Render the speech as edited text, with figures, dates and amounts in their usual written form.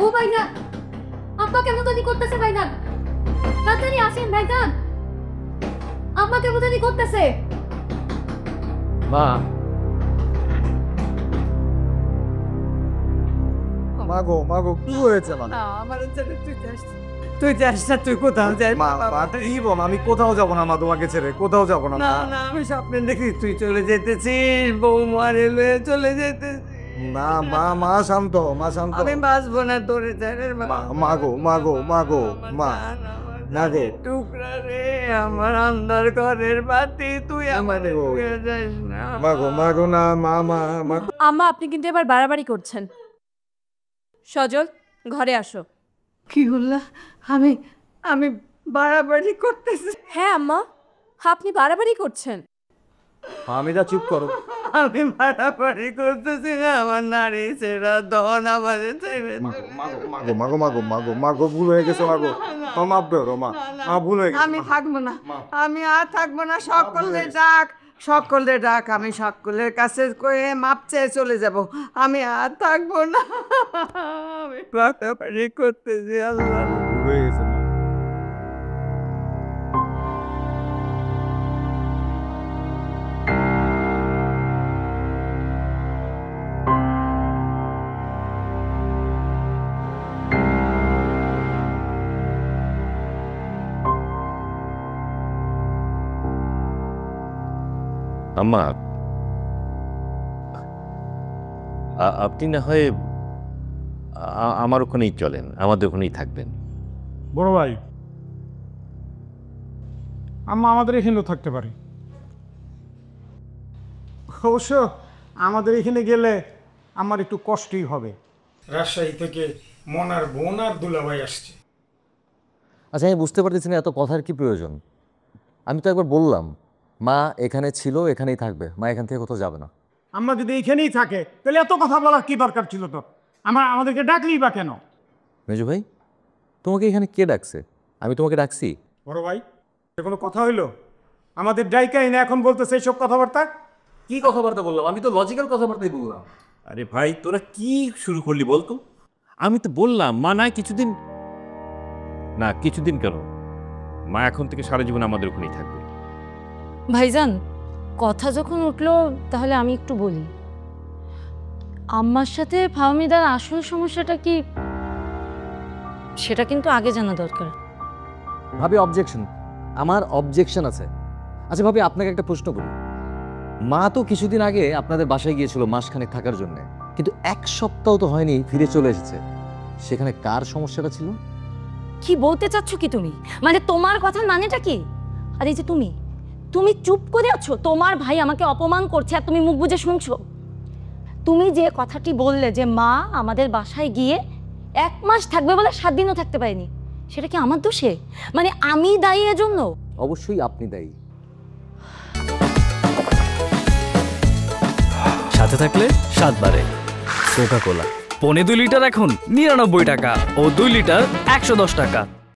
ও ভাইজান, আব্বা কেমন জানি করতেছে ভাইজান, তাড়াতাড়ি আসেন ভাইজান, আব্বা কেমন জানি করতেছে। মা, মাগো মাগো কি হয়েছে? না আমার ছেড়ে তুই যাস না, তুই কোথাও যাই। মা কি বল, আমি কোথাও যাব না মা, তোমাকে ছেড়ে কোথাও যাব না। না না, আমি স্বপ্নে দেখি তুই চলে যেতেছিস, বউ মারে লয়ে চলে যেতেছিস। না মা, মা শান্ত, মা শান্ত। আমি বাঁচবো না তোরে ছেড়ে। মাগো মাগো মাগো মা, না গো টুকরা রে আমার অন্ধকার ঘরের বাতি, তুই আমার হয়ে যাস না। মাগো মাগো না মা, মা মা। আম্মা আপনি কিন্তু এবার বাড়াবাড়ি করছেন। সজল ঘরে আসো। কি বললা? আমি আমি বাড়াবাড়ি করতেছি? হ্যাঁ আম্মা, আপনি বাড়াবাড়ি করছেন। হামিদা চুপ করো। আমি বাড়াবাড়ি করতেছি না, আমার নারী ছেড়া দন আমাদের ছেড়ে। মাগো মাগো মাগো মাগো মাগো ভুল হয়ে গেছে মাগো, মাফ করো মা, মা ভুল হয়ে গেছে। আমি থাকবো না, আমি আর থাকবো না। সকলে ডাক, সকলে ডাক, আমি সকলের কাছে কয়ে মাপ চেয়ে চলে যাব। আমি আর থাকবো না, আমি বাড়াবাড়ি করতেছি। আল্লাহ ভুল হয়ে গেছে মা। আম্মা, আপনি না হয় আমার ওখানেই চলেন, আমাদের ওখানেই থাকবেন। বড় ভাই, আম্মা আমাদের এখানেও থাকতে পারে। অবশ্য আমাদের এখানে গেলে আমার একটু কষ্টই হবে। রাজশাহী থেকে মনার বোন আর দুলাভাই আসছে। আচ্ছা, আমি বুঝতে পারতেছি না এত কথার কি প্রয়োজন। আমি তো একবার বললাম মা এখানে ছিল, এখানেই থাকবে, মা এখান থেকে কোথাও যাবে না। আমরা যদি এখানেই থাকে তাহলে এত কথা বলার কি দরকার ছিল? তো আমাদেরকে ডাকলি বা কেন? মেজু ভাই, তোমাকে এখানে কে ডাকছে? আমি তোমাকে ডাকছি? বড় ভাই, এ কোনো কথা হইলো? আমাদের ডাইকাই না এখন বলতেছে এইসব কথাবার্তা। কি কথাবার্তা বললাম? আমি তো লজিক্যাল কথাবার্তাই বললাম। আরে ভাই, তোরা কি শুরু করলি বলতো? আমি তো বললাম মা নাই কিছুদিন, না কিছুদিন কেন, মা এখন থেকে সারা জীবন আমাদের ওখানেই থাকবে। ভাইজান, কথা যখন উঠলো তাহলে আমি একটু বলি। আম্মার সাথে ফাহমিদার আসল সমস্যাটা কি সেটা কিন্তু আগে জানা দরকার। ভাবি অবজেকশন, আমার অবজেকশন আছে। আচ্ছা ভাবি, আপনাকে একটা প্রশ্ন করি। মা তো কিছুদিন আগে আপনাদের বাসায় গিয়েছিল মাসখানেক থাকার জন্য, কিন্তু এক সপ্তাহ তো হয়নি ফিরে চলে এসেছে। সেখানে কার সমস্যাটা ছিল? কি বলতে চাচ্ছ কি তুমি? মানে তোমার কথার মানেটা কি? আর এই যে তুমি তুমি চুপ করে আছো, তোমার ভাই আমাকে অপমান করছে আর তুমি মুখ বুজে শুনছো। তুমি যে কথাটি বললে যে মা আমাদের বাসায় গিয়ে 1 মাস থাকবে বলে 7 দিনও থাকতে পারেনি, সেটা কি আমার দোষে? মানে আমি দায়ী এর জন্য? অবশ্যই আপনি দায়ী। সাথে থাকলে 7 বারে কোকা কোলা। 2.5 লিটার এখন 99 টাকা ও 2 লিটার 110 টাকা।